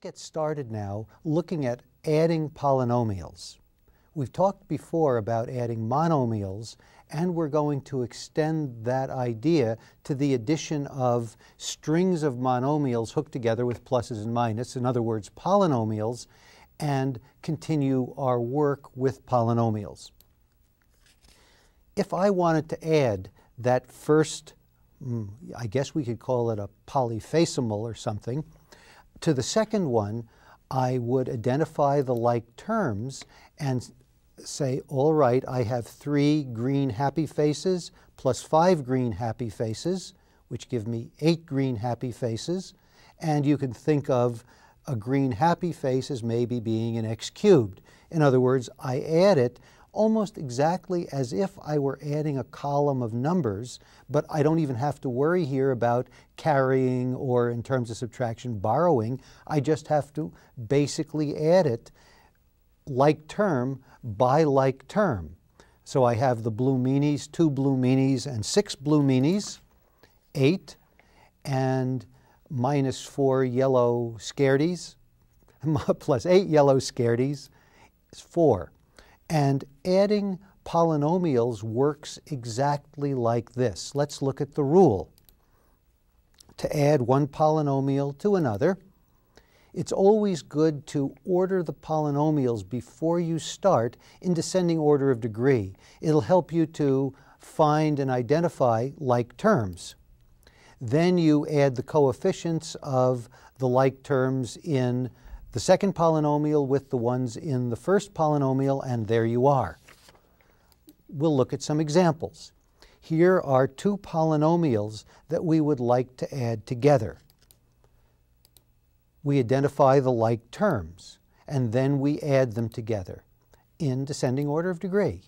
Let's get started now looking at adding polynomials. We've talked before about adding monomials, and we're going to extend that idea to the addition of strings of monomials hooked together with pluses and minuses, in other words, polynomials, and continue our work with polynomials. If I wanted to add that first, I guess we could call it a polyfacimal or something, to the second one, I would identify the like terms and say, all right, I have 3 green happy faces plus 5 green happy faces, which give me 8 green happy faces. And you can think of a green happy face as maybe being an x cubed. In other words, I add it almost exactly as if I were adding a column of numbers, but I don't even have to worry here about carrying or, in terms of subtraction, borrowing. I just have to basically add it like term by like term. So I have the blue meanies, 2 blue meanies, and 6 blue meanies, 8, and minus 4 yellow scaredies, plus 8 yellow scaredies is 4. And adding polynomials works exactly like this. Let's look at the rule. To add one polynomial to another, it's always good to order the polynomials before you start in descending order of degree. It'll help you to find and identify like terms. Then you add the coefficients of the like terms in the second polynomial with the ones in the first polynomial, and there you are. We'll look at some examples. Here are 2 polynomials that we would like to add together. We identify the like terms, and then we add them together in descending order of degree.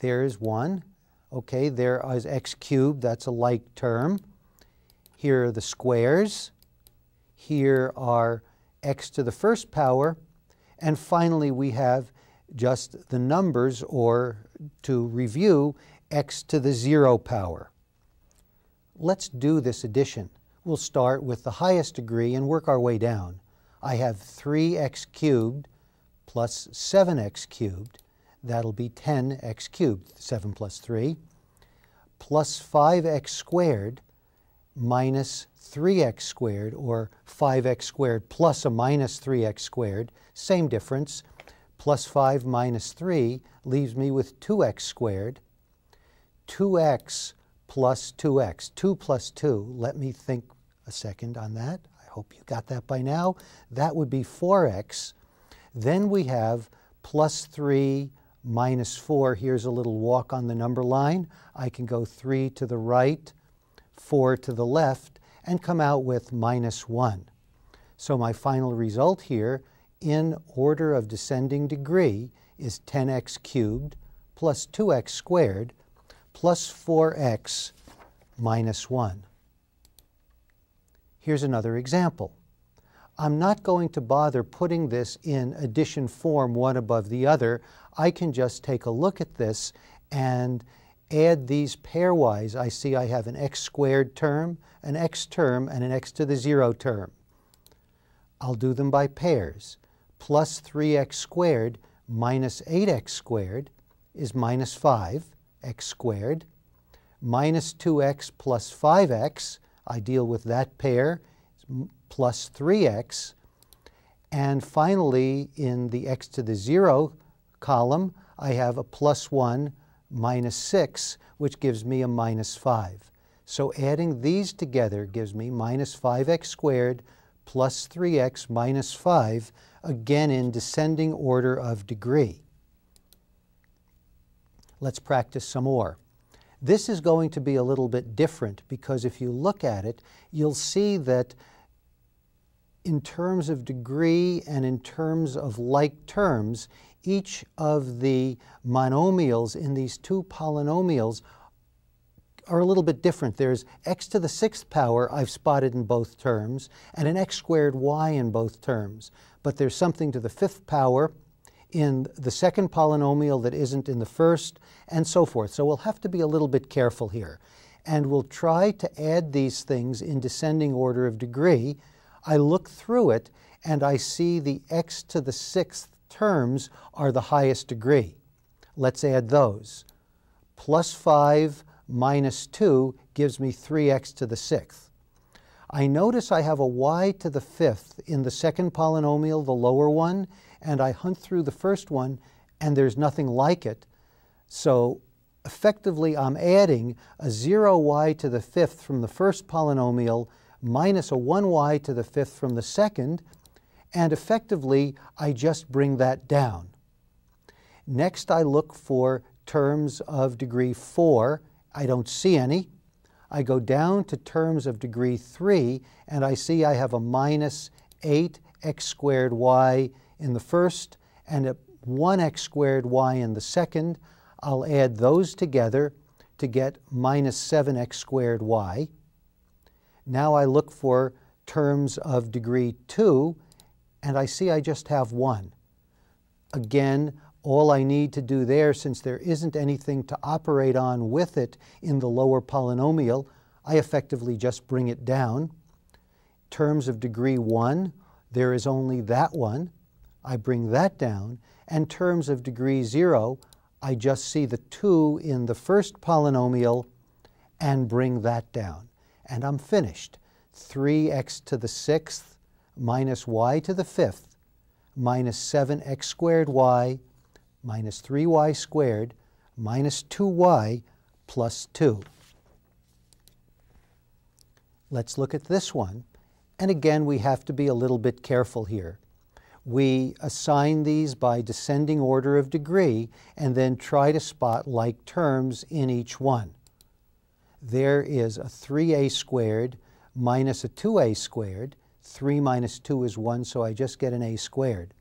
There's one. Okay, there is x cubed, that's a like term. Here are the squares. Here are x to the first power, and finally we have just the numbers, or to review, x to the 0 power. Let's do this addition. We'll start with the highest degree and work our way down. I have 3x cubed plus 7x cubed. That'll be 10x cubed, 7 plus 3, plus 5x squared minus 3x squared, or 5x squared plus a minus 3x squared, same difference. Plus 5 minus 3 leaves me with 2x squared. 2x plus 2x, 2 plus 2, let me think a second on that. I hope you got that by now. That would be 4x. Then we have plus 3 minus 4. Here's a little walk on the number line. I can go 3 to the right, 4 to the left, and come out with minus 1. So my final result here, in order of descending degree, is 10x cubed plus 2x squared plus 4x minus 1. Here's another example. I'm not going to bother putting this in addition form, one above the other. I can just take a look at this and add these pairwise. I see I have an x squared term, an x term, and an x to the 0 term. I'll do them by pairs. Plus 3x squared minus 8x squared is minus 5x squared. Minus 2x plus 5x, I deal with that pair, plus 3x. And finally, in the x to the 0 column, I have a plus 1 minus 6, which gives me a minus 5. So adding these together gives me minus 5x squared plus 3x minus 5, again in descending order of degree. Let's practice some more. This is going to be a little bit different because if you look at it, you'll see that in terms of degree and in terms of like terms, each of the monomials in these 2 polynomials are a little bit different. There's x to the 6th power I've spotted in both terms, and an x squared y in both terms. But there's something to the 5th power in the second polynomial that isn't in the first, and so forth. So we'll have to be a little bit careful here. And we'll try to add these things in descending order of degree. I look through it, and I see the x to the 6th terms are the highest degree. Let's add those. Plus 5 minus 2 gives me 3x to the 6th. I notice I have a y to the 5th in the second polynomial, the lower one, and I hunt through the first one, and there's nothing like it. So effectively, I'm adding a 0y to the 5th from the first polynomial minus a 1y to the 5th from the second, and effectively, I just bring that down. Next, I look for terms of degree 4. I don't see any. I go down to terms of degree 3, and I see I have a minus 8x squared y in the first and a 1x squared y in the second. I'll add those together to get minus 7x squared y. Now I look for terms of degree 2, and I see I just have 1. Again, all I need to do there, since there isn't anything to operate on with it in the lower polynomial, I effectively just bring it down. Terms of degree 1, there is only that one. I bring that down. And terms of degree 0, I just see the 2 in the first polynomial and bring that down. And I'm finished. 3x to the 6th minus y to the 5th minus 7x squared y minus 3y squared minus 2y plus 2. Let's look at this one. And again, we have to be a little bit careful here. We assign these by descending order of degree and then try to spot like terms in each one. There is a 3a squared minus a 2a squared. 3 minus 2 is 1, so I just get an a squared.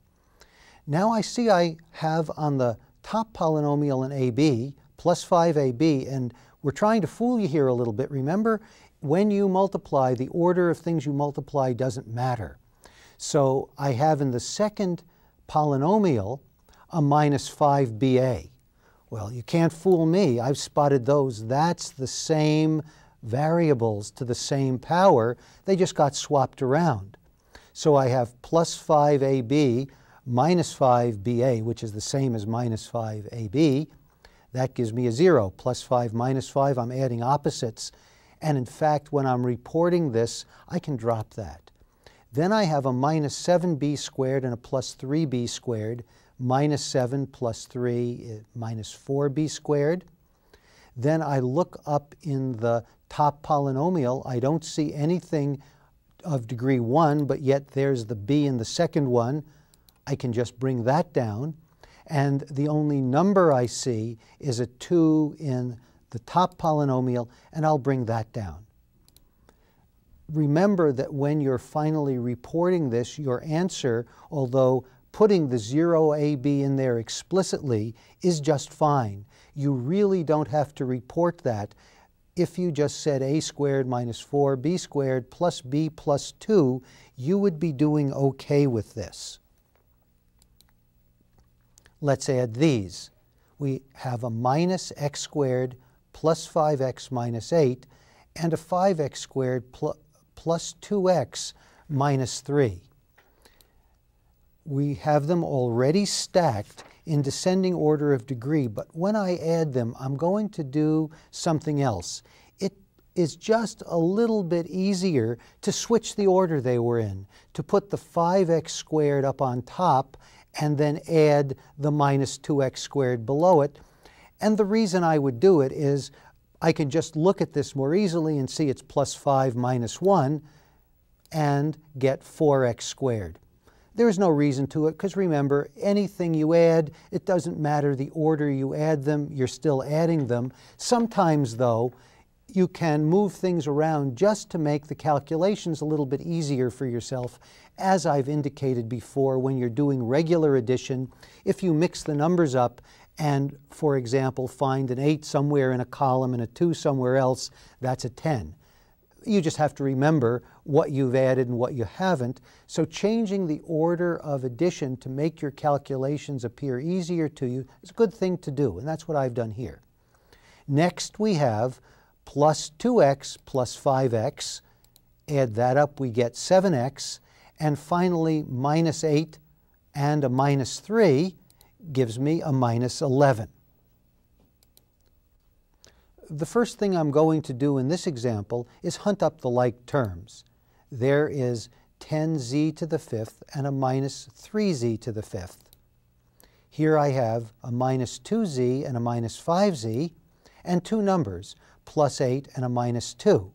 Now I see I have on the top polynomial an ab, plus 5ab, and we're trying to fool you here a little bit. Remember, when you multiply, the order of things you multiply doesn't matter. So I have in the second polynomial a minus 5ba. Well, you can't fool me. I've spotted those. That's the same variables to the same power. They just got swapped around. So I have plus 5ab minus 5ba, which is the same as minus 5ab. That gives me a 0. Plus 5 minus 5, I'm adding opposites. And in fact, when I'm reporting this, I can drop that. Then I have a minus 7b squared and a plus 3b squared. Minus 7 plus 3 minus 4b squared. Then I look up in the top polynomial. I don't see anything of degree 1, but yet there's the b in the second one. I can just bring that down. And the only number I see is a 2 in the top polynomial, and I'll bring that down. Remember that when you're finally reporting this, your answer, although putting the 0ab in there explicitly, is just fine. You really don't have to report that. If you just said a squared minus 4b squared plus b plus 2, you would be doing okay with this. Let's add these. We have a minus x squared plus 5x minus 8 and a 5x squared plus 2x minus 3. We have them already stacked in descending order of degree, but when I add them, I'm going to do something else. It is just a little bit easier to switch the order they were in, to put the 5x squared up on top and then add the minus 2x squared below it. And the reason I would do it is I can just look at this more easily and see it's plus 5 minus 1 and get 4x squared. There is no reason to it, because remember, anything you add, it doesn't matter the order you add them, you're still adding them. Sometimes, though, you can move things around just to make the calculations a little bit easier for yourself. As I've indicated before, when you're doing regular addition, if you mix the numbers up and, for example, find an 8 somewhere in a column and a 2 somewhere else, that's a 10. You just have to remember what you've added and what you haven't. So changing the order of addition to make your calculations appear easier to you is a good thing to do, and that's what I've done here. Next we have plus 2x plus 5x. Add that up, we get 7x. And finally, minus 8 and a minus 3 gives me a minus 11. The first thing I'm going to do in this example is hunt up the like terms. There is 10z to the fifth and a minus 3z to the fifth. Here I have a minus 2z and a minus 5z, and two numbers, plus 8 and a minus 2.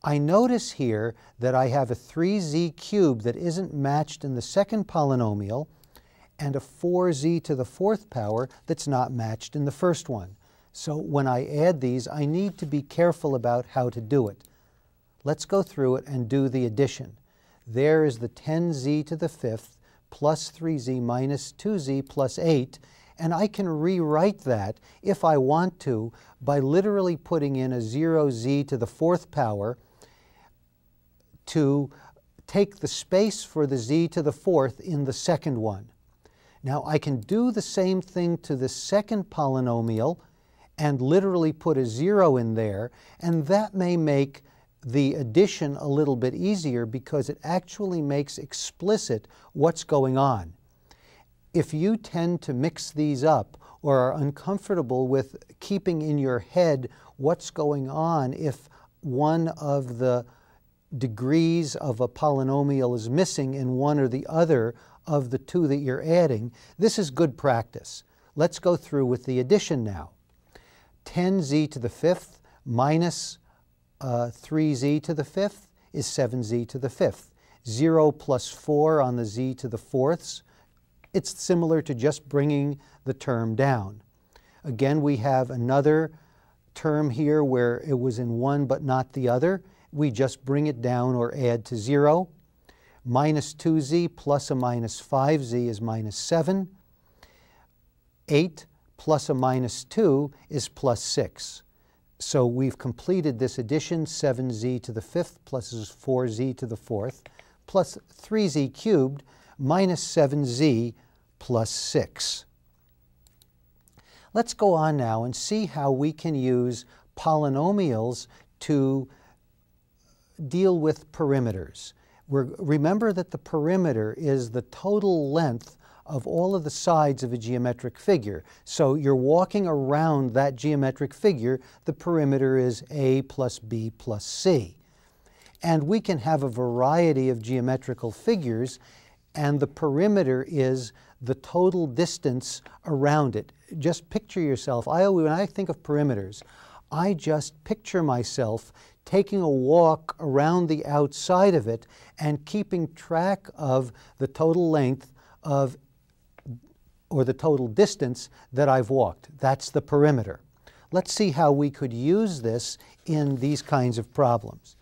I notice here that I have a 3z cubed that isn't matched in the second polynomial, and a 4z to the fourth power that's not matched in the first one. So when I add these, I need to be careful about how to do it. Let's go through it and do the addition. There is the 10z to the fifth plus 3z minus 2z plus 8, and I can rewrite that, if I want to, by literally putting in a 0z to the fourth power to take the space for the z to the fourth in the second one. Now I can do the same thing to the second polynomial and literally put a 0 in there, and that may make the addition a little bit easier because it actually makes explicit what's going on. If you tend to mix these up or are uncomfortable with keeping in your head what's going on if one of the degrees of a polynomial is missing in one or the other of the two that you're adding, this is good practice. Let's go through with the addition now. 10z to the fifth minus 3z to the fifth is 7z to the fifth. 0 plus 4 on the z to the fourths, it's similar to just bringing the term down. Again, we have another term here where it was in one but not the other. We just bring it down or add to 0. Minus 2z plus a minus 5z is minus 7. 8 plus a minus 2 is plus 6. So we've completed this addition, 7z to the fifth plus 4z to the fourth, plus 3z cubed minus 7z plus 6. Let's go on now and see how we can use polynomials to deal with perimeters. Remember that the perimeter is the total length of all of the sides of a geometric figure. So you're walking around that geometric figure. The perimeter is a plus b plus c. And we can have a variety of geometrical figures, and the perimeter is the total distance around it. Just picture yourself. When I think of perimeters, I just picture myself taking a walk around the outside of it and keeping track of the total length of or the total distance that I've walked. That's the perimeter. Let's see how we could use this in these kinds of problems.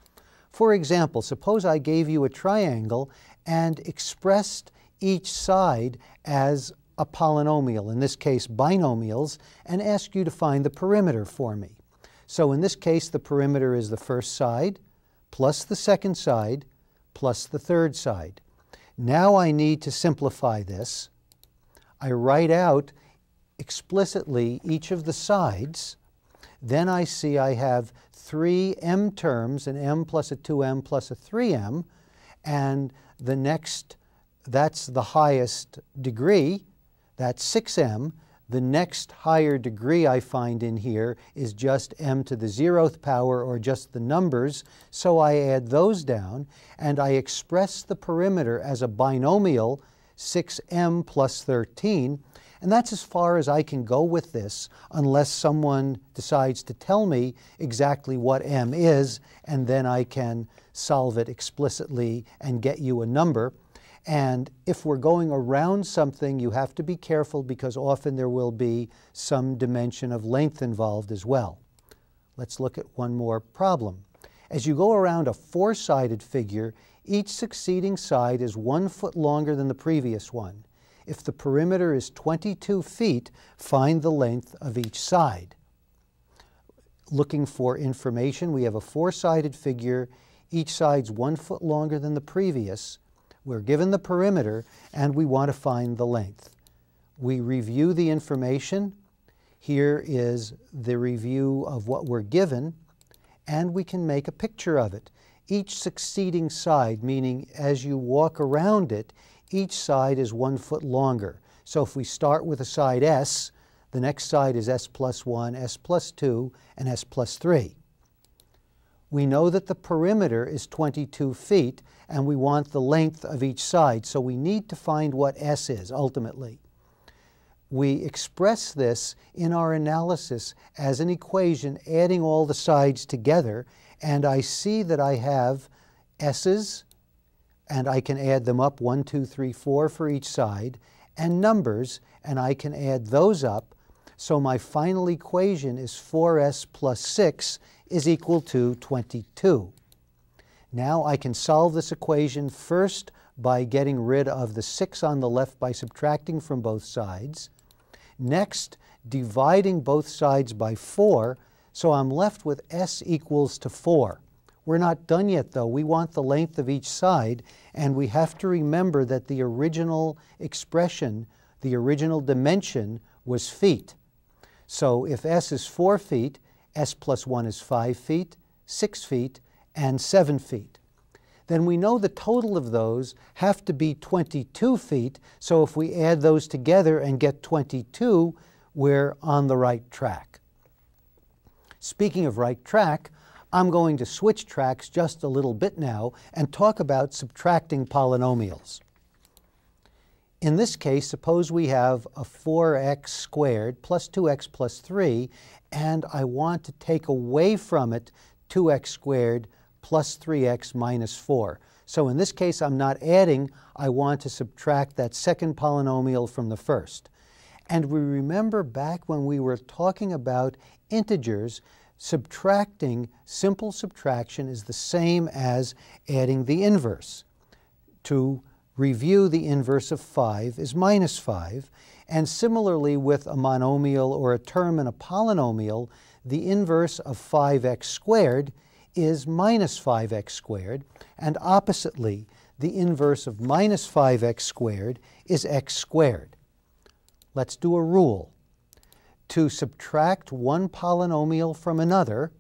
For example, suppose I gave you a triangle and expressed each side as a polynomial, in this case binomials, and asked you to find the perimeter for me. So in this case, the perimeter is the first side plus the second side plus the third side. Now I need to simplify this. I write out explicitly each of the sides. Then I see I have 3 m terms, an m plus a 2m plus a 3m, and the next, that's the highest degree, that's 6m. The next higher degree I find in here is just m to the 0th power, or just the numbers, so I add those down, and I express the perimeter as a binomial, 6m plus 13, and that's as far as I can go with this unless someone decides to tell me exactly what m is, and then I can solve it explicitly and get you a number. And if we're going around something, you have to be careful because often there will be some dimension of length involved as well. Let's look at one more problem. As you go around a four-sided figure, each succeeding side is 1 foot longer than the previous one. If the perimeter is 22 feet, find the length of each side. Looking for information, we have a four-sided figure. Each side's 1 foot longer than the previous. We're given the perimeter, and we want to find the length. We review the information. Here is the review of what we're given, and we can make a picture of it. each succeeding side, meaning as you walk around it, each side is 1 foot longer. So if we start with a side S, the next side is S plus 1, S plus 2, and S plus 3. We know that the perimeter is 22 feet, and we want the length of each side, so we need to find what S is ultimately. We express this in our analysis as an equation adding all the sides together, and I see that I have S's, and I can add them up, 1, 2, 3, 4 for each side, and numbers, and I can add those up. So my final equation is 4s plus 6 is equal to 22. Now I can solve this equation first by getting rid of the 6 on the left by subtracting from both sides. Next, dividing both sides by 4, so I'm left with s equals to 4. We're not done yet, though. We want the length of each side, and we have to remember that the original expression, the original dimension, was feet. So if s is 4 feet, s plus 1 is 5 feet, 6 feet, and 7 feet. Then we know the total of those have to be 22 feet, so if we add those together and get 22, we're on the right track. Speaking of right track, I'm going to switch tracks just a little bit now and talk about subtracting polynomials. In this case, suppose we have a 4x squared plus 2x plus 3, and I want to take away from it 2x squared plus 3x minus 4. So in this case, I'm not adding. I want to subtract that second polynomial from the first. And we remember back when we were talking about integers, subtracting, simple subtraction is the same as adding the inverse. To review, the inverse of 5 is minus 5. And similarly with a monomial or a term in a polynomial, the inverse of 5x squared is minus 5x squared, and oppositely, the inverse of minus 5x squared is x squared. Let's do a rule. To subtract one polynomial from another,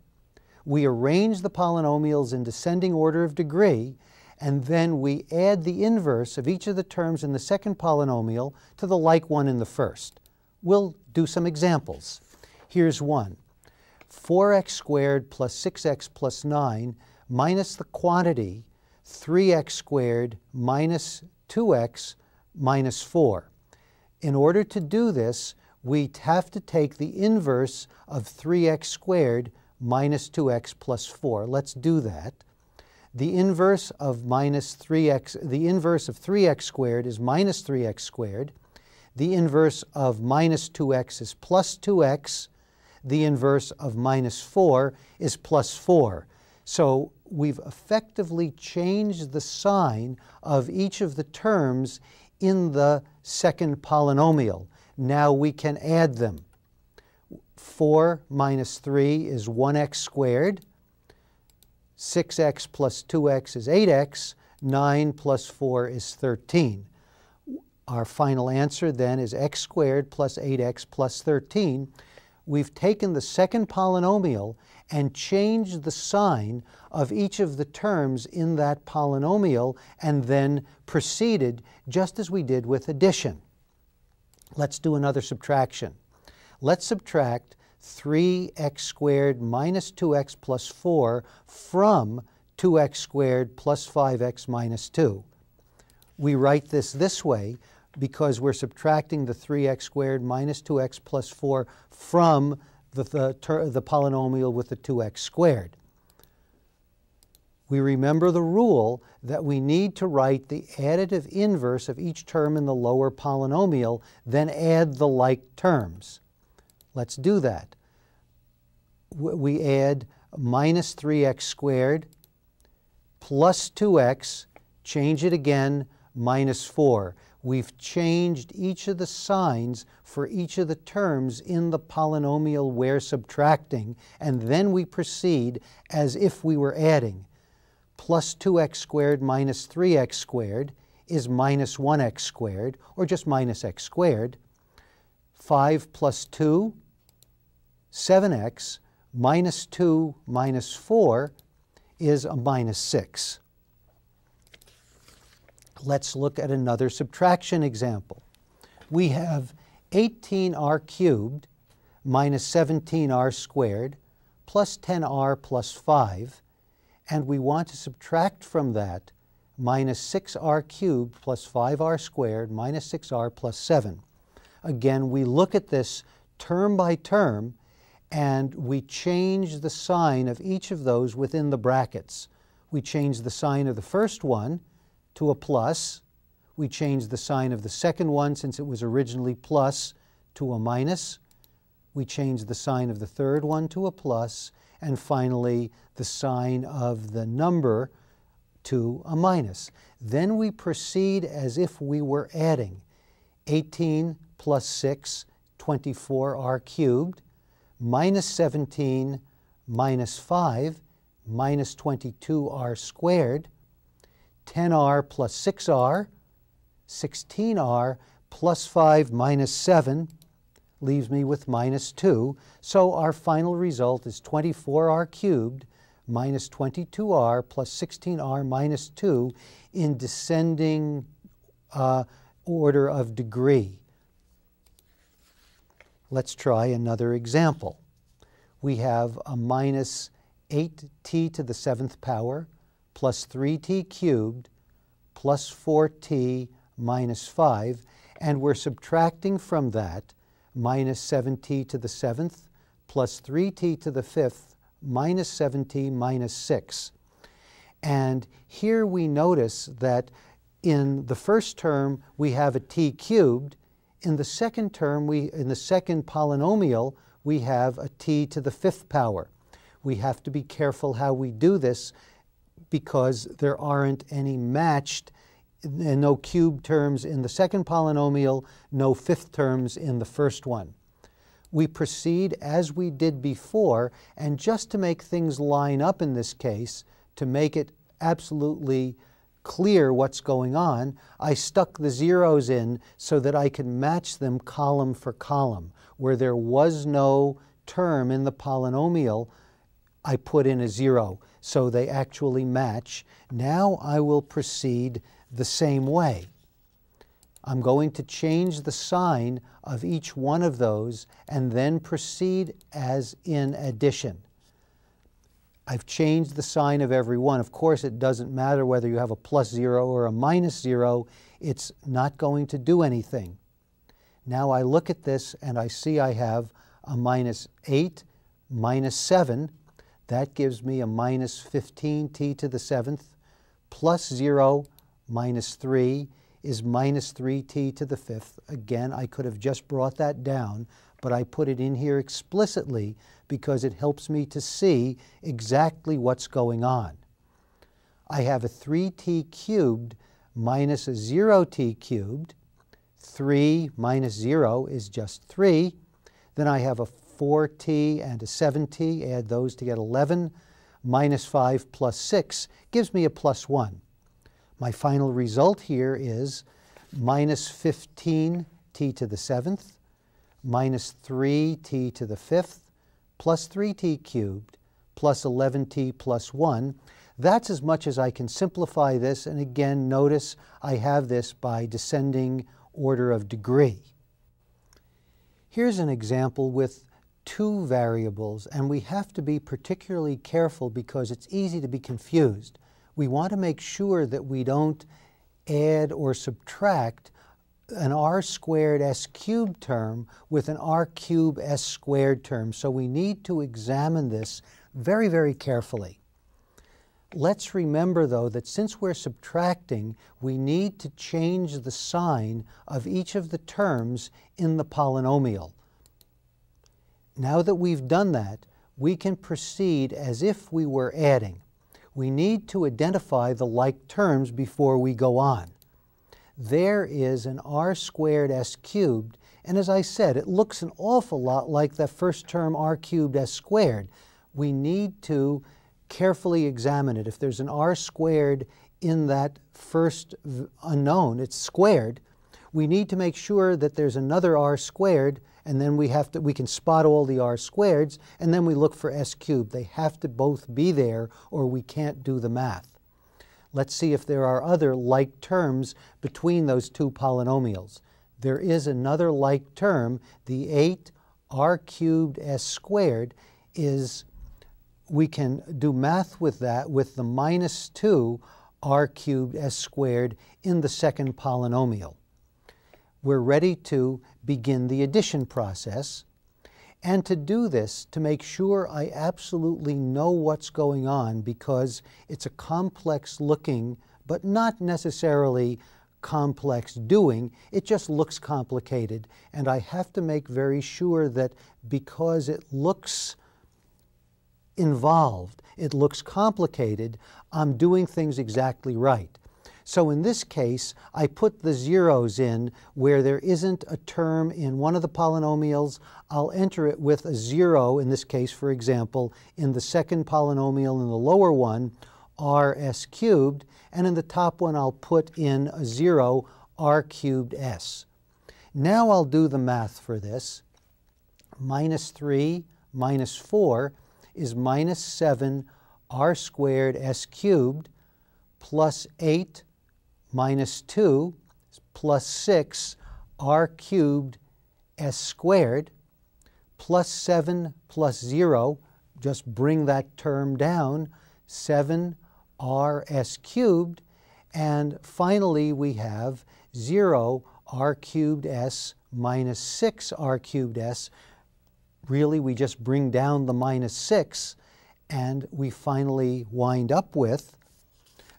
we arrange the polynomials in descending order of degree, and then we add the inverse of each of the terms in the second polynomial to the like one in the first. We'll do some examples. Here's one. 4x squared plus 6x plus 9 minus the quantity 3x squared minus 2x minus 4. In order to do this, we have to take the inverse of 3x squared minus 2x plus 4. Let's do that. The inverse of minus 3x, the inverse of 3x squared is minus 3x squared. The inverse of minus 2x is plus 2x. The inverse of minus 4 is plus 4. So we've effectively changed the sign of each of the terms in the second polynomial. Now we can add them. 4 minus 3 is 1x squared. 6x plus 2x is 8x. 9 plus 4 is 13. Our final answer then is x squared plus 8x plus 13. We've taken the second polynomial and changed the sign of each of the terms in that polynomial and then proceeded just as we did with addition. Let's do another subtraction. Let's subtract 3x squared minus 2x plus 4 from 2x squared plus 5x minus 2. We write this way because we're subtracting the 3x squared minus 2x plus 4 from the polynomial with the 2x squared. We remember the rule that we need to write the additive inverse of each term in the lower polynomial, then add the like terms. Let's do that. We add minus 3x squared plus 2x, change it again, minus 4. We've changed each of the signs for each of the terms in the polynomial we're subtracting, and then we proceed as if we were adding. Plus 2x squared minus 3x squared is minus 1x squared, or just minus x squared. 5 plus 2, 7x, minus 2 minus 4 is a minus 6. Let's look at another subtraction example. We have 18r cubed minus 17r squared plus 10r plus 5, and we want to subtract from that minus 6r cubed plus 5r squared minus 6r plus 7. Again, we look at this term by term, and we change the sign of each of those within the brackets. We change the sign of the first one to a plus. We change the sign of the second one, since it was originally plus, to a minus. We change the sign of the third one to a plus, and finally the sign of the number to a minus. Then we proceed as if we were adding 18 plus 6, 24r cubed, minus 17 minus 5, minus 22r squared, 10r plus 6r, 16r plus 5 minus 7 leaves me with minus 2. So our final result is 24r cubed minus 22r plus 16r minus 2 in descending order of degree. Let's try another example. We have a minus 8t to the 7th power plus 3t cubed plus 4t minus 5, and we're subtracting from that minus 7t to the 7th plus 3t to the 5th minus 7t minus 6. And here we notice that in the first term we have a t cubed. In the second term, in the second polynomial, we have a t to the 5th power. We have to be careful how we do this because there aren't any matched, and no cube terms in the second polynomial, no 5th terms in the first one. We proceed as we did before, and just to make things line up in this case, to make it absolutely clear what's going on, I stuck the zeros in so that I could match them column for column. Where there was no term in the polynomial, I put in a 0, so they actually match. Now I will proceed the same way. I'm going to change the sign of each one of those and then proceed as in addition. I've changed the sign of every one. Of course, it doesn't matter whether you have a plus 0 or a minus 0. It's not going to do anything. Now I look at this and I see I have a minus 8 minus 7. That gives me a minus 15t to the 7th plus 0 minus 3 is minus 3t to the 5th. Again, I could have just brought that down, but I put it in here explicitly because it helps me to see exactly what's going on. I have a 3t cubed minus a 0t cubed. 3 minus 0 is just 3. Then I have a 4t and a 7t, add those to get 11. Minus 5 plus 6 gives me a plus 1. My final result here is minus 15t to the 7th, minus 3t to the 5th, plus 3t cubed, plus 11t plus 1. That's as much as I can simplify this, and again, notice I have this by descending order of degree. Here's an example with two variables, and we have to be particularly careful because it's easy to be confused. We want to make sure that we don't add or subtract an r squared s cubed term with an r cubed s squared term. So we need to examine this very, very carefully. Let's remember, though, that since we're subtracting, we need to change the sign of each of the terms in the polynomial. Now that we've done that, we can proceed as if we were adding. We need to identify the like terms before we go on. There is an r squared s cubed, and as I said, it looks an awful lot like the first term r cubed s squared. We need to carefully examine it. If there's an r squared in that first unknown, it's squared, we need to make sure that there's another r squared and then we can spot all the r squareds, and then we look for s cubed. They have to both be there or we can't do the math. Let's see if there are other like terms between those two polynomials. There is another like term. The 8r cubed s squared is, we can do math with that with the minus 2r cubed s squared in the second polynomial. We're ready to begin the addition process. And to do this, to make sure I absolutely know what's going on, because it's a complex looking, but not necessarily complex doing, it just looks complicated. And I have to make very sure that because it looks involved, it looks complicated, I'm doing things exactly right. So in this case, I put the zeros in where there isn't a term in one of the polynomials. I'll enter it with a 0, in this case, for example, in the second polynomial in the lower one, rs cubed, and in the top one I'll put in a 0, r cubed s. Now I'll do the math for this. Minus 3 minus 4 is minus 7 r squared s cubed plus 8 minus 2 plus 6 r cubed s squared plus 7 plus 0, just bring that term down, 7 r s cubed, and finally we have 0 r cubed s minus 6 r cubed s. Really, we just bring down the minus 6, and we finally wind up with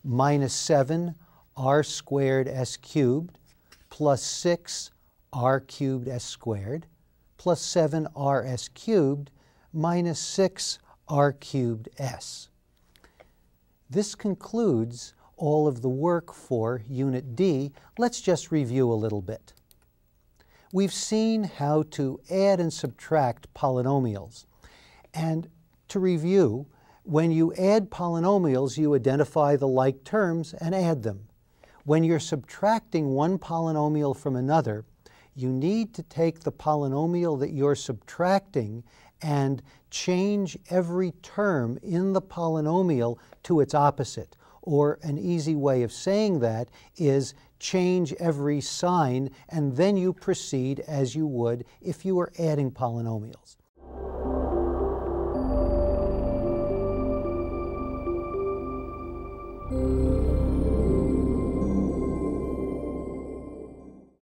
minus 7 r squared s cubed plus 6 r cubed s squared plus 7 r s cubed minus 6 r cubed s. This concludes all of the work for Unit D. Let's just review a little bit. We've seen how to add and subtract polynomials. And to review, when you add polynomials, you identify the like terms and add them. When you're subtracting one polynomial from another, you need to take the polynomial that you're subtracting and change every term in the polynomial to its opposite. Or an easy way of saying that is change every sign, and then you proceed as you would if you were adding polynomials.